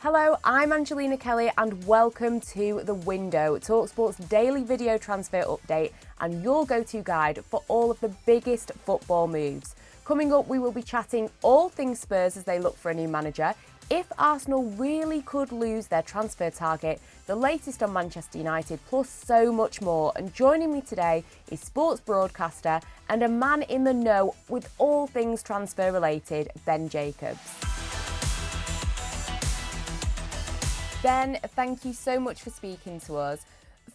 Hello, I'm Angelina Kelly and welcome to The Window, talkSPORT's daily video transfer update and your go-to guide for all of the biggest football moves. Coming up, we will be chatting all things Spurs as they look for a new manager, if Arsenal really could lose their transfer target, the latest on Manchester United, plus so much more. And joining me today is sports broadcaster and a man in the know with all things transfer related, Ben Jacobs. Ben, thank you so much for speaking to us.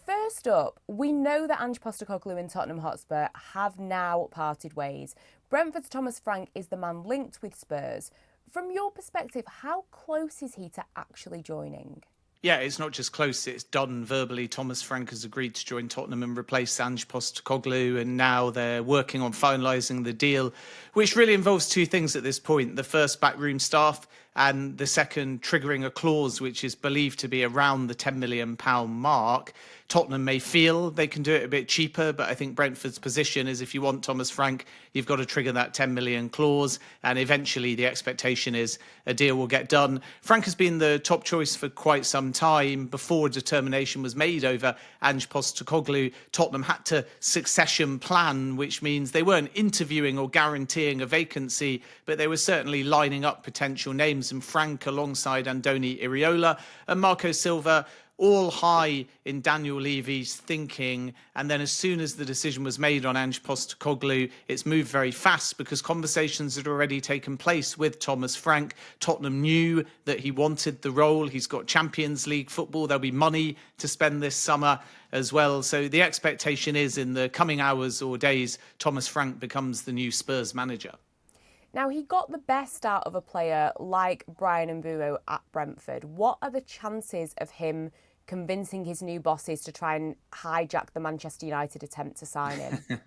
First up, we know that Ange Postecoglou and Tottenham Hotspur have now parted ways. Brentford's Thomas Frank is the man linked with Spurs. From your perspective, how close is he to actually joining? Yeah, it's not just close, it's done verbally. Thomas Frank has agreed to join Tottenham and replace Ange Postecoglou, and now they're working on finalising the deal, which really involves two things at this point. The first, backroom staff, and the second, triggering a clause which is believed to be around the £10 million mark. Tottenham may feel they can do it a bit cheaper, but I think Brentford's position is if you want Thomas Frank, you've got to trigger that 10 million clause, and eventually the expectation is a deal will get done. Frank has been the top choice for quite some time. Before a determination was made over Ange Postecoglou, Tottenham had to succession plan, which means they weren't interviewing or guaranteeing a vacancy, but they were certainly lining up potential names, and Frank alongside Andoni Iraola and Marco Silva, all high in Daniel Levy's thinking. And then as soon as the decision was made on Ange Postecoglou, it's moved very fast because conversations had already taken place with Thomas Frank. Tottenham knew that he wanted the role. He's got Champions League football. There'll be money to spend this summer as well. So the expectation is in the coming hours or days, Thomas Frank becomes the new Spurs manager. Now, he got the best out of a player like Bryan Mbuemo at Brentford. What are the chances of him convincing his new bosses to try and hijack the Manchester United attempt to sign him?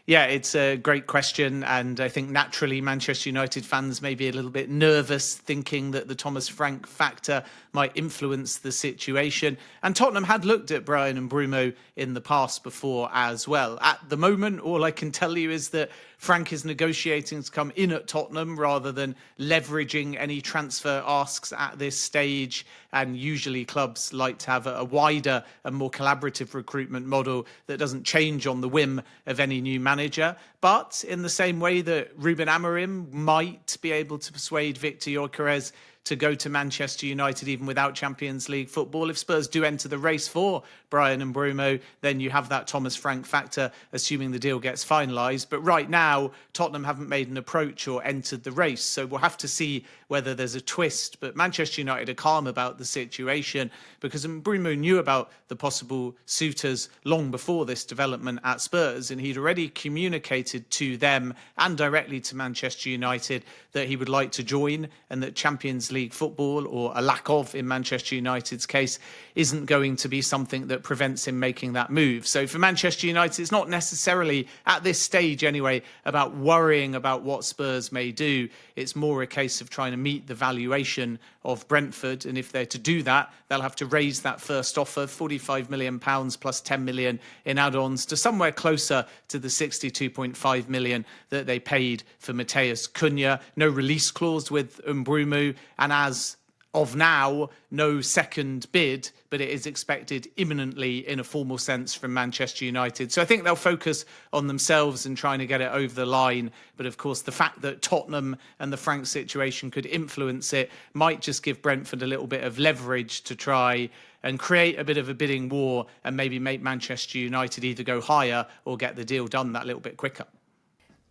Yeah, it's a great question. And I think naturally Manchester United fans may be a little bit nervous, thinking that the Thomas Frank factor might influence the situation. And Tottenham had looked at Bryan Mbuemo in the past before as well. At the moment, all I can tell you is that Frank is negotiating to come in at Tottenham rather than leveraging any transfer asks at this stage. And usually clubs like to have a wider and more collaborative recruitment model that doesn't change on the whim of any new manager. But in the same way that Ruben Amorim might be able to persuade Victor Gyokeres to go to Manchester United even without Champions League football, if Spurs do enter the race for Bryan Mbuemo, then you have that Thomas Frank factor, assuming the deal gets finalised. But right now, Tottenham haven't made an approach or entered the race, so we'll have to see whether there's a twist. But Manchester United are calm about the situation because Mbuemo knew about the possible suitors long before this development at Spurs, and he'd already communicated to them and directly to Manchester United that he would like to join, and that Champions League football, or a lack of in Manchester United's case, isn't going to be something that prevents him making that move. So for Manchester United, it's not necessarily, at this stage anyway, about worrying about what Spurs may do. It's more a case of trying to meet the valuation of Brentford, and if they're to do that, they'll have to raise that first offer, £45 million plus 10 million in add-ons, to somewhere closer to the 62.5 million that they paid for Mateus Cunha. No release clause with Mbuemo, and as of now, no second bid, but it is expected imminently in a formal sense from Manchester United. So I think they'll focus on themselves and trying to get it over the line. But of course, the fact that Tottenham and the Frank situation could influence it might just give Brentford a little bit of leverage to try and create a bit of a bidding war and maybe make Manchester United either go higher or get the deal done that little bit quicker.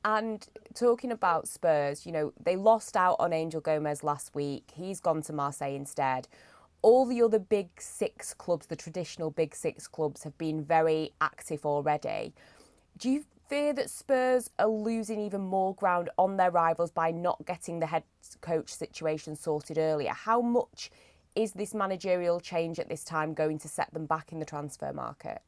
And talking about Spurs, you know, they lost out on Angel Gomez last week. He's gone to Marseille instead. All the other big six clubs, the traditional big six clubs, have been very active already. Do you fear that Spurs are losing even more ground on their rivals by not getting the head coach situation sorted earlier? How much is this managerial change at this time going to set them back in the transfer market?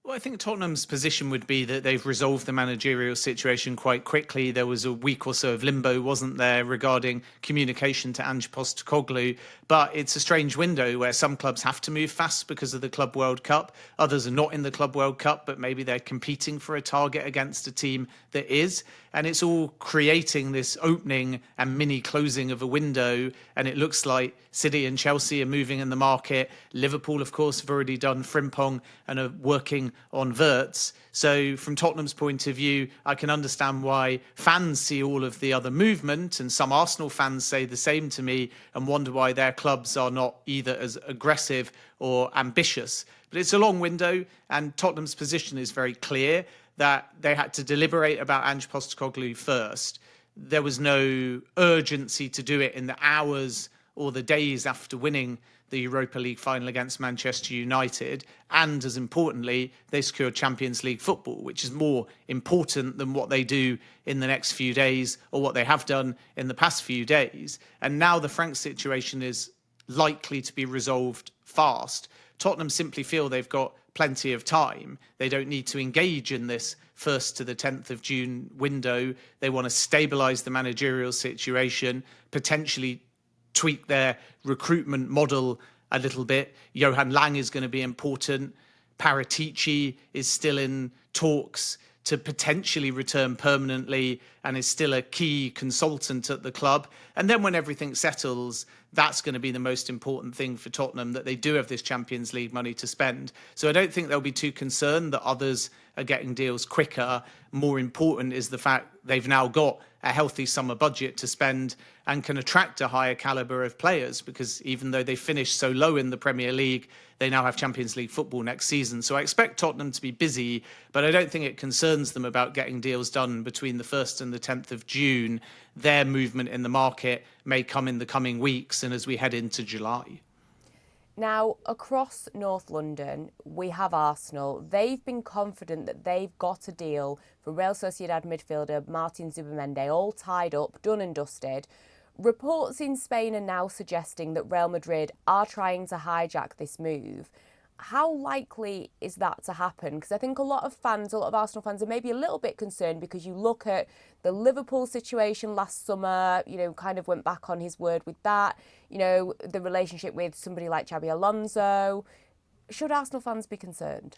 Well, I think Tottenham's position would be that they've resolved the managerial situation quite quickly. There was a week or so of limbo, wasn't there, regarding communication to Ange Postecoglou. But it's a strange window where some clubs have to move fast because of the Club World Cup. Others are not in the Club World Cup, but maybe they're competing for a target against a team that is. And it's all creating this opening and mini closing of a window. And it looks like City and Chelsea are moving in the market. Liverpool, of course, have already done Frimpong and are working on Wirtz. So from Tottenham's point of view, I can understand why fans see all of the other movement, and some Arsenal fans say the same to me and wonder why their clubs are not either as aggressive or ambitious. But it's a long window, and Tottenham's position is very clear that they had to deliberate about Ange Postecoglou first. There was no urgency to do it in the hours or the days after winning the Europa League final against Manchester United. And as importantly, they secured Champions League football, which is more important than what they do in the next few days or what they have done in the past few days. And now the Frank situation is likely to be resolved fast. Tottenham simply feel they've got plenty of time. They don't need to engage in this 1st to the 10th of June window. They want to stabilise the managerial situation, potentially tweak their recruitment model a little bit. Johan Lang is going to be important. Paratici is still in talks to potentially return permanently and is still a key consultant at the club. And then when everything settles, that's going to be the most important thing for Tottenham, that they do have this Champions League money to spend. So I don't think they'll be too concerned that others are getting deals quicker. More important is the fact they've now got a healthy summer budget to spend and can attract a higher calibre of players, because even though they finished so low in the Premier League, they now have Champions League football next season. So I expect Tottenham to be busy, but I don't think it concerns them about getting deals done between the 1st and the 10th of June. Their movement in the market may come in the coming weeks and as we head into July. Now, across North London, we have Arsenal. They've been confident that they've got a deal for Real Sociedad midfielder Martin Zubimendi, all tied up, done and dusted. Reports in Spain are now suggesting that Real Madrid are trying to hijack this move. How likely is that to happen? Because I think a lot of Arsenal fans are maybe a little bit concerned, because you look at the Liverpool situation last summer, kind of went back on his word with that, the relationship with somebody like Xabi Alonso. Should Arsenal fans be concerned?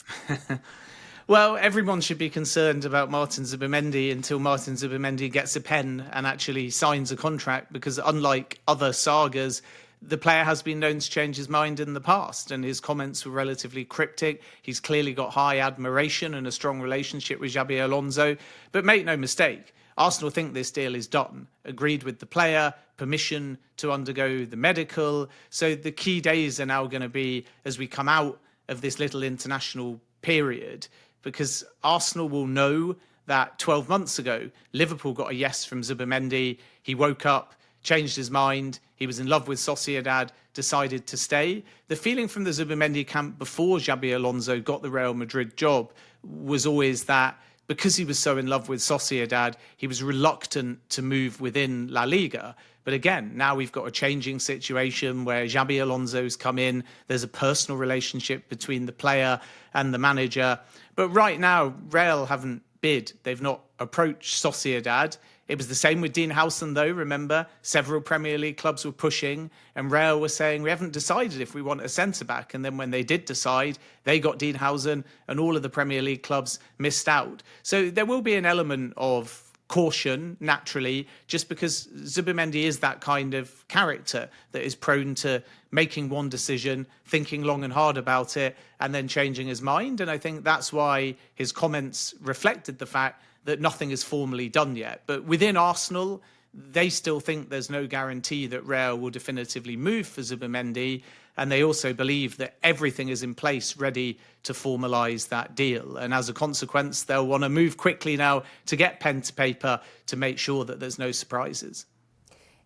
Well, everyone should be concerned about Martin Zubimendi until Martin Zubimendi gets a pen and actually signs a contract, because unlike other sagas, the player has been known to change his mind in the past, and his comments were relatively cryptic. He's clearly got high admiration and a strong relationship with Xabi Alonso. But make no mistake, Arsenal think this deal is done. Agreed with the player, permission to undergo the medical. So the key days are now going to be as we come out of this little international period, because Arsenal will know that 12 months ago, Liverpool got a yes from Zubimendi. He woke up, changed his mind. He was in love with Sociedad, decided to stay. The feeling from the Zubimendi camp before Xabi Alonso got the Real Madrid job was always that because he was so in love with Sociedad, he was reluctant to move within La Liga. But again, now we've got a changing situation where Xabi Alonso's come in. There's a personal relationship between the player and the manager. But right now, Real haven't bid. They've not approached Sociedad. It was the same with Dean Howson, though. Remember, several Premier League clubs were pushing, and Real was saying, we haven't decided if we want a centre-back. And then when they did decide, they got Dean Howson, and all of the Premier League clubs missed out. So there will be an element of caution, naturally, just because Zubimendi is that kind of character that is prone to making one decision, thinking long and hard about it, and then changing his mind. And I think that's why his comments reflected the fact that nothing is formally done yet. But within Arsenal, they still think there's no guarantee that Real will definitively move for Zubimendi. And they also believe that everything is in place ready to formalise that deal. And as a consequence, they'll want to move quickly now to get pen to paper to make sure that there's no surprises.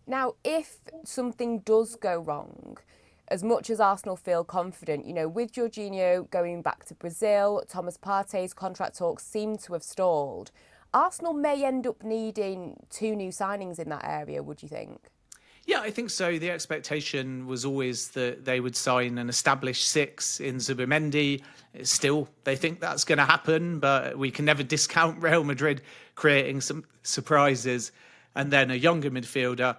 Now, if something does go wrong, as much as Arsenal feel confident, with Jorginho going back to Brazil, Thomas Partey's contract talks seem to have stalled. Arsenal may end up needing 2 new signings in that area, would you think? Yeah, I think so. The expectation was always that they would sign an established six in Zubimendi. Still, they think that's going to happen, but we can never discount Real Madrid creating some surprises. And then a younger midfielder,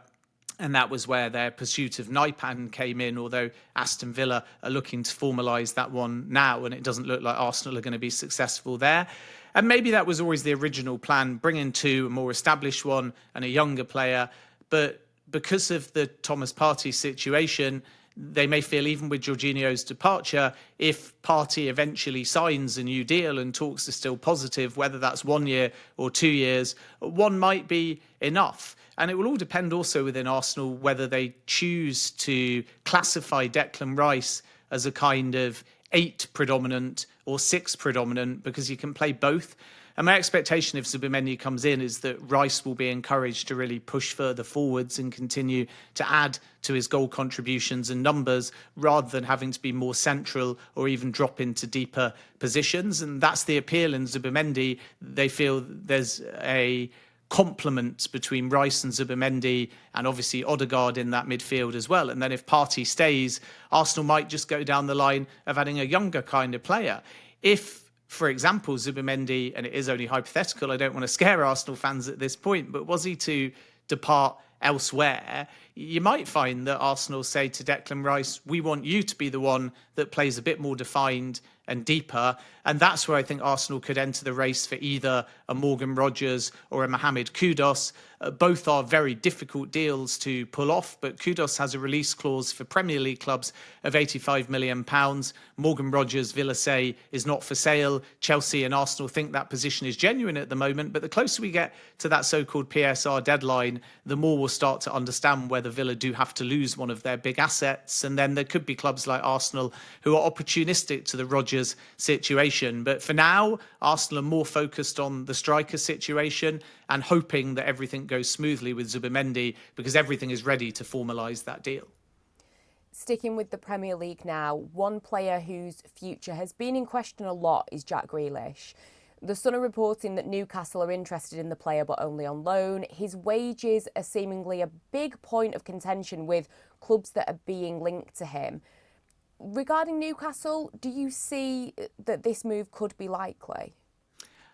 and that was where their pursuit of Naipan came in, although Aston Villa are looking to formalise that one now, and it doesn't look like Arsenal are going to be successful there. And maybe that was always the original plan, bringing two, a more established one and a younger player. But because of the Thomas Partey situation, they may feel even with Jorginho's departure, if Partey eventually signs a new deal and talks are still positive, whether that's 1 year or 2 years, one might be enough. And it will all depend also within Arsenal whether they choose to classify Declan Rice as a kind of 8 predominant or 6 predominant, because you can play both. And my expectation if Zubimendi comes in is that Rice will be encouraged to really push further forwards and continue to add to his goal contributions and numbers, rather than having to be more central or even drop into deeper positions. And that's the appeal in Zubimendi. They feel there's a complement between Rice and Zubimendi, and obviously Odegaard in that midfield as well. And then if Partey stays, Arsenal might just go down the line of adding a younger kind of player. If, for example, Zubimendi, and it is only hypothetical, I don't want to scare Arsenal fans at this point, but was he to depart elsewhere, you might find that Arsenal say to Declan Rice, we want you to be the one that plays a bit more defined and deeper. And that's where I think Arsenal could enter the race for either a Morgan Rogers or a Mohamed Kudus. Both are very difficult deals to pull off, but Kudus has a release clause for Premier League clubs of £85 million. Morgan Rogers, Villa say, is not for sale. Chelsea and Arsenal think that position is genuine at the moment, but the closer we get to that so-called PSR deadline, the more we'll start to understand whether Villa do have to lose one of their big assets. And then there could be clubs like Arsenal who are opportunistic to the Rogers situation. But for now, Arsenal are more focused on the striker situation and hoping that everything goes smoothly with Zubimendi, because everything is ready to formalise that deal. Sticking with the Premier League now, one player whose future has been in question a lot is Jack Grealish. The Sun are reporting that Newcastle are interested in the player, but only on loan. His wages are seemingly a big point of contention with clubs that are being linked to him. Regarding Newcastle, do you see that this move could be likely?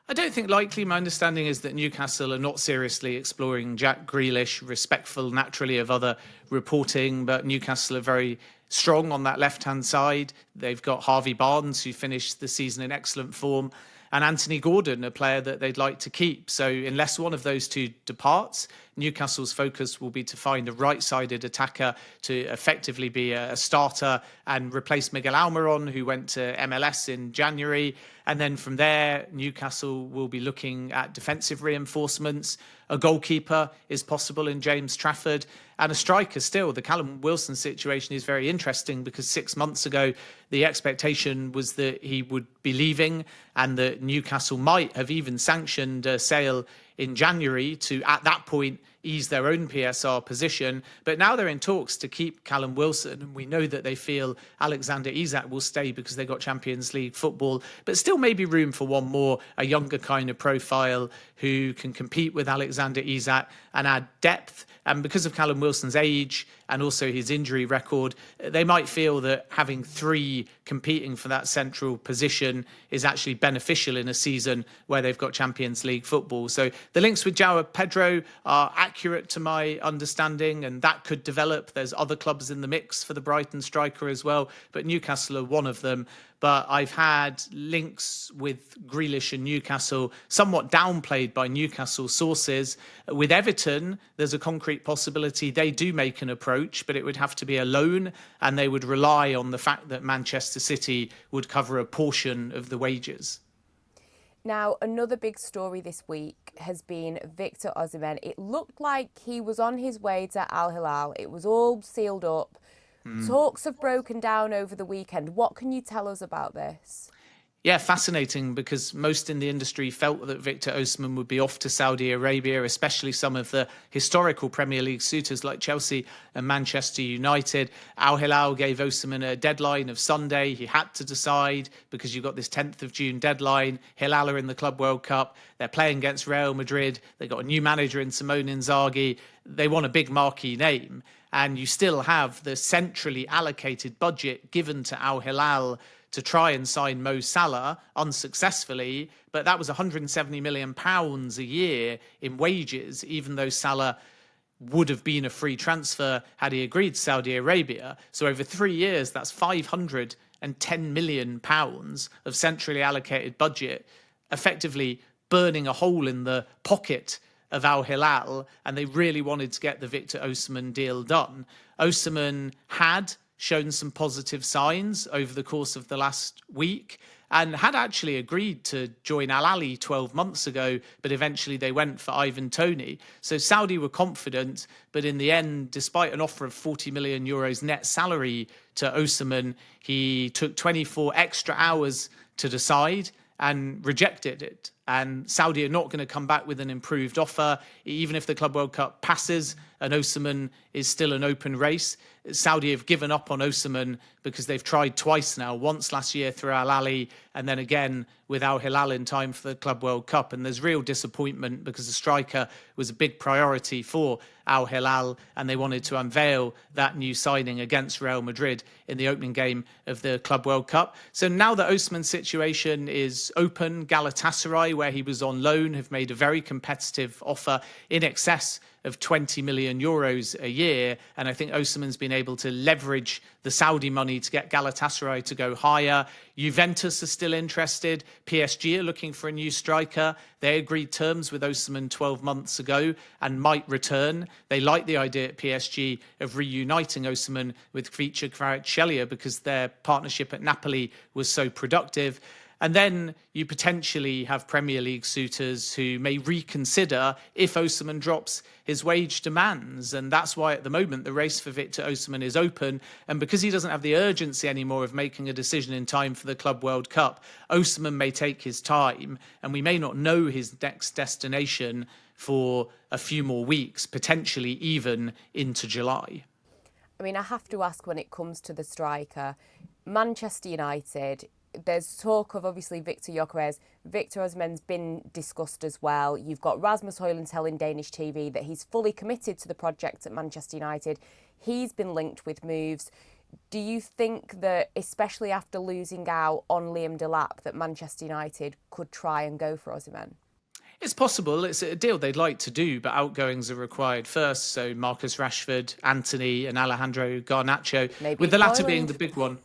I don't think likely. My understanding is that Newcastle are not seriously exploring Jack Grealish, respectful naturally of other reporting, but Newcastle are very strong on that left-hand side. They've got Harvey Barnes, who finished the season in excellent form, and Anthony Gordon, a player that they'd like to keep. So unless one of those two departs, Newcastle's focus will be to find a right-sided attacker to effectively be a starter and replace Miguel Almiron, who went to MLS in January. And then from there, Newcastle will be looking at defensive reinforcements. A goalkeeper is possible in James Trafford, and a striker still. The Callum Wilson situation is very interesting, because 6 months ago, the expectation was that he would be leaving, and that Newcastle might have even sanctioned a sale in January to, at that point, ease their own PSR position. But now they're in talks to keep Callum Wilson, and we know that they feel Alexander Isak will stay because they got Champions League football, but still maybe room for one more, a younger kind of profile who can compete with Alexander Isak and add depth. And because of Callum Wilson's age and also his injury record, they might feel that having three competing for that central position is actually beneficial in a season where they've got Champions League football. So the links with João Pedro are accurate to my understanding, and that could develop. There's other clubs in the mix for the Brighton striker as well, but Newcastle are one of them. But I've had links with Grealish and Newcastle somewhat downplayed by Newcastle sources. With Everton, there's a concrete possibility they do make an approach, but it would have to be a loan, and they would rely on the fact that Manchester City would cover a portion of the wages. Now, another big story this week has been Victor Osimhen. It looked like he was on his way to Al Hilal. It was all sealed up. Talks have broken down over the weekend. What can you tell us about this? Yeah, fascinating, because most in the industry felt that Victor Osimhen would be off to Saudi Arabia, especially some of the historical Premier League suitors like Chelsea and Manchester United. Al Hilal gave Osimhen a deadline of Sunday. He had to decide because you've got this 10th of June deadline. Hilal are in the Club World Cup. They're playing against Real Madrid. They've got a new manager in Simone Inzaghi. They want a big marquee name. And you still have the centrally allocated budget given to Al Hilal to try and sign Mo Salah unsuccessfully, but that was £170 million a year in wages, even though Salah would have been a free transfer had he agreed to Saudi Arabia. So over 3 years, that's £510 million of centrally allocated budget, effectively burning a hole in the pocket of Al Hilal, and they really wanted to get the Victor Osimhen deal done. Osimhen had shown some positive signs over the course of the last week and had actually agreed to join Al Ahly 12 months ago, but eventually they went for Ivan Toney. So Saudi were confident, but in the end, despite an offer of €40 million net salary to Osimhen, he took 24 extra hours to decide and rejected it. And Saudi are not going to come back with an improved offer. Even if the Club World Cup passes and Osimhen is still an open race, Saudi have given up on Osimhen because they've tried twice now, once last year through Al Ahly and then again with Al Hilal in time for the Club World Cup. And there's real disappointment because the striker was a big priority for Al Hilal and they wanted to unveil that new signing against Real Madrid in the opening game of the Club World Cup. So now that Osimhen's situation is open, Galatasaray, where he was on loan, have made a very competitive offer in excess of €20 million a year. And I think Osimhen's been able to leverage the Saudi money to get Galatasaray to go higher. Juventus are still interested. PSG are looking for a new striker. They agreed terms with Osimhen 12 months ago and might return. They like the idea at PSG of reuniting Osimhen with Khvicha Kvaratskhelia because their partnership at Napoli was so productive. And then you potentially have Premier League suitors who may reconsider if Osimhen drops his wage demands. And that's why at the moment the race for Victor Osimhen is open. And because he doesn't have the urgency anymore of making a decision in time for the Club World Cup, Osimhen may take his time and we may not know his next destination for a few more weeks, potentially even into July. I mean, I have to ask, when it comes to the striker, Manchester United, there's talk of obviously Victor Gyokeres. Victor Osimhen's been discussed as well. You've got Rasmus Højlund telling Danish TV that he's fully committed to the project at Manchester United. He's been linked with moves. Do you think that, especially after losing out on Liam Delap, that Manchester United could try and go for Osimhen? It's possible. It's a deal they'd like to do, but outgoings are required first. So Marcus Rashford, Antony and Alejandro Garnacho, Maybe with the latter Højlund. being the big one.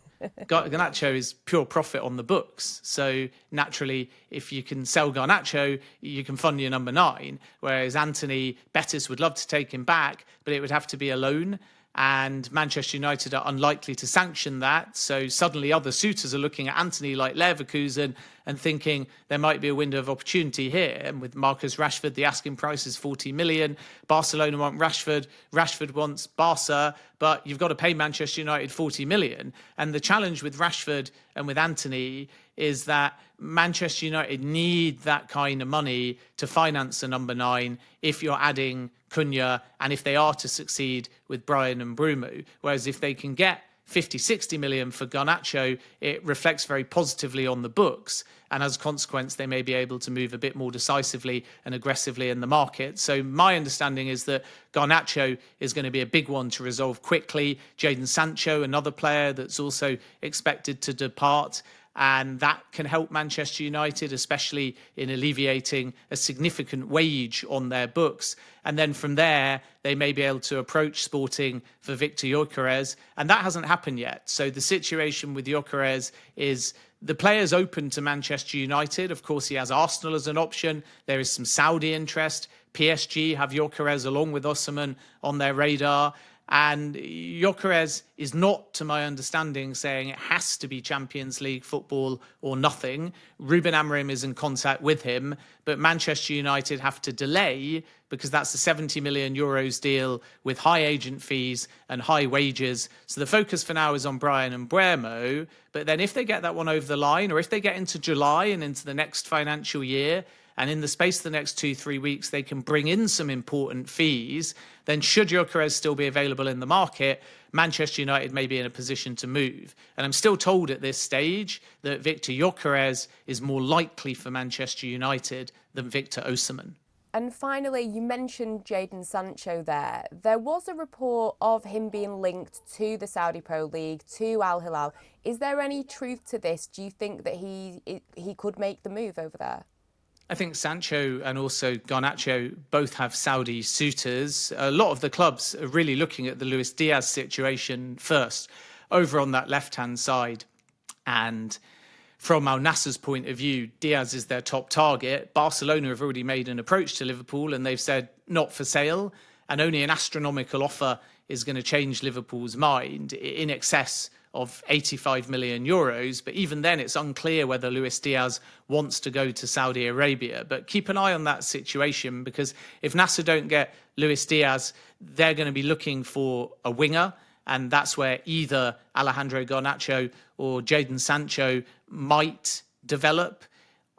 Garnacho is pure profit on the books. So naturally, if you can sell Garnacho, you can fund your number 9. Whereas Antony, Betis would love to take him back, but it would have to be a loan. And Manchester United are unlikely to sanction that. So suddenly other suitors are looking at Antony like Leverkusen and thinking there might be a window of opportunity here. And with Marcus Rashford, the asking price is 40 million. Barcelona want Rashford. Rashford wants Barca, but you've got to pay Manchester United 40 million. And the challenge with Rashford and with Antony is that Manchester United need that kind of money to finance a number 9 if you're adding Cunha and if they are to succeed with Brian and Mbuemo. Whereas if they can get 50, 60 million for Garnacho, it reflects very positively on the books. And as a consequence, they may be able to move a bit more decisively and aggressively in the market. So my understanding is that Garnacho is going to be a big one to resolve quickly. Jadon Sancho, another player that's also expected to depart. And that can help Manchester United, especially in alleviating a significant wage on their books. And then from there, they may be able to approach Sporting for Victor Gyokeres. And that hasn't happened yet. So the situation with Gyokeres is the player's open to Manchester United. Of course, he has Arsenal as an option. There is some Saudi interest. PSG have Gyokeres along with Osimhen on their radar. And Gyokeres is not, to my understanding, saying it has to be Champions League football or nothing. Ruben Amorim is in contact with him, but Manchester United have to delay because that's a 70 million euros deal with high agent fees and high wages. So the focus for now is on Brian and Mbuemo. But then if they get that one over the line, or if they get into July and into the next financial year, and in the space of the next 2-3 weeks, they can bring in some important fees, then should Gyokeres still be available in the market, Manchester United may be in a position to move. And I'm still told at this stage that Victor Gyokeres is more likely for Manchester United than Victor Osimhen. And finally, you mentioned Jadon Sancho there. There was a report of him being linked to the Saudi Pro League, to Al Hilal. Is there any truth to this? Do you think that he could make the move over there? I think Sancho and also Garnacho both have Saudi suitors. A lot of the clubs are really looking at the Luis Diaz situation first, over on that left-hand side. And from Al Nassr's point of view, Diaz is their top target. Barcelona have already made an approach to Liverpool and they've said not for sale. And only an astronomical offer is going to change Liverpool's mind, in excess of 85 million euros. But even then, it's unclear whether Luis Diaz wants to go to Saudi Arabia. But keep an eye on that situation, because if Nassr don't get Luis Diaz, they're going to be looking for a winger. And that's where either Alejandro Garnacho or Jadon Sancho might develop.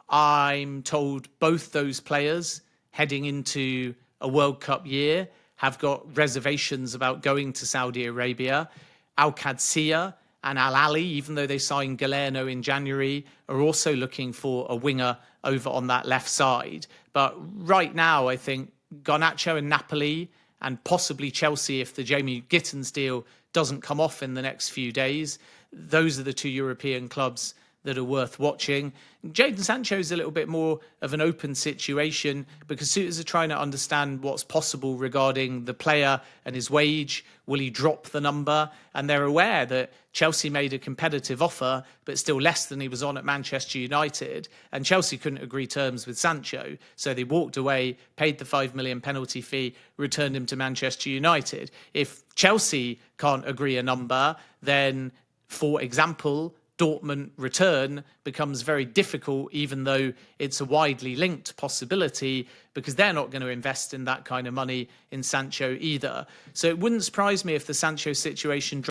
I'm told both those players heading into a World Cup year have got reservations about going to Saudi Arabia. Al Qadsiya and Al Ali, even though they signed Galeno in January, are also looking for a winger over on that left side. But right now, I think Garnacho and Napoli, and possibly Chelsea if the Jamie Gittins deal doesn't come off in the next few days, those are the two European clubs that are worth watching. Jadon Sancho is a little bit more of an open situation because suitors are trying to understand what's possible regarding the player and his wage. Will he drop the number? And they're aware that Chelsea made a competitive offer, but still less than he was on at Manchester United. And Chelsea couldn't agree terms with Sancho. So they walked away, paid the 5 million penalty fee, returned him to Manchester United. If Chelsea can't agree a number, then, for example, Dortmund return becomes very difficult, even though it's a widely linked possibility, because they're not going to invest in that kind of money in Sancho either. So it wouldn't surprise me if the Sancho situation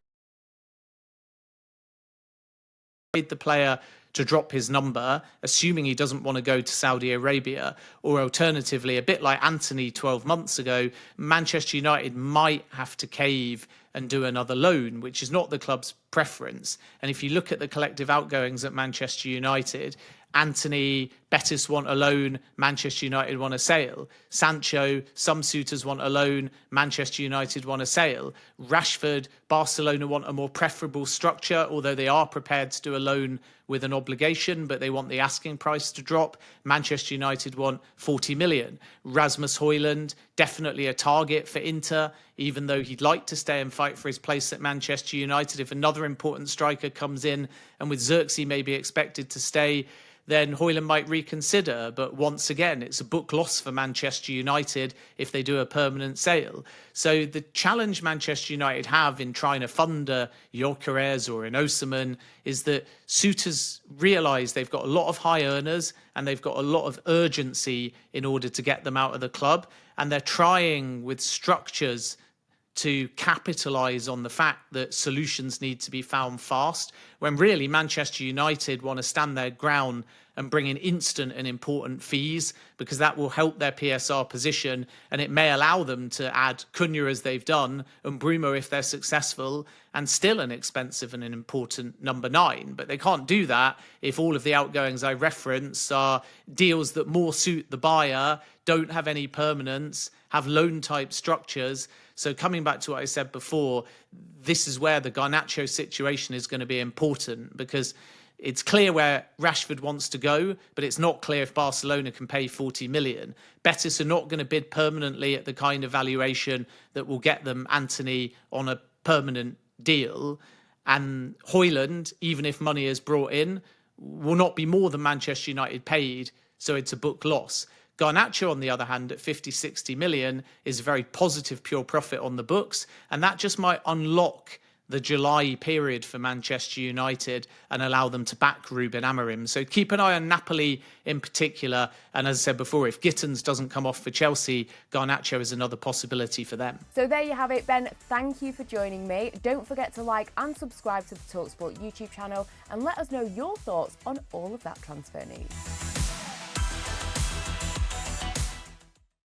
made the player to drop his number, assuming he doesn't want to go to Saudi Arabia, or alternatively, a bit like Antony 12 months ago, Manchester United might have to cave and do another loan, which is not the club's preference. And if you look at the collective outgoings at Manchester United, Antony, Betis want a loan, Manchester United want a sale. Sancho, some suitors want a loan, Manchester United want a sale. Rashford, Barcelona want a more preferable structure, although they are prepared to do a loan with an obligation, but they want the asking price to drop. Manchester United want 40 million. Rasmus Højlund, definitely a target for Inter, even though he'd like to stay and fight for his place at Manchester United. If another important striker comes in, and with Xerxes maybe expected to stay, then Højlund might reconsider. But once again, it's a book loss for Manchester United if they do a permanent sale. So the challenge Manchester United have in trying to fund a Gyokeres or an Osimhen is that suitors realise they've got a lot of high earners and they've got a lot of urgency in order to get them out of the club. And they're trying with structures to capitalise on the fact that solutions need to be found fast, when really Manchester United want to stand their ground and bring in instant and important fees, because that will help their PSR position, and it may allow them to add Cunha as they've done, and Mbuemo if they're successful, and still an expensive and an important number 9. But they can't do that if all of the outgoings I reference are deals that more suit the buyer, don't have any permanence, have loan type structures. So coming back to what I said before, this is where the Garnacho situation is going to be important, because it's clear where Rashford wants to go, but it's not clear if Barcelona can pay 40 million. Betis are not going to bid permanently at the kind of valuation that will get them Antony on a permanent deal. And Højlund, even if money is brought in, will not be more than Manchester United paid, so it's a book loss. Garnacho, on the other hand, at 50, 60 million is a very positive pure profit on the books. And that just might unlock the July period for Manchester United and allow them to back Ruben Amorim. So keep an eye on Napoli in particular. And as I said before, if Gittins doesn't come off for Chelsea, Garnacho is another possibility for them. So there you have it, Ben. Thank you for joining me. Don't forget to like and subscribe to the talkSPORT YouTube channel and let us know your thoughts on all of that transfer news.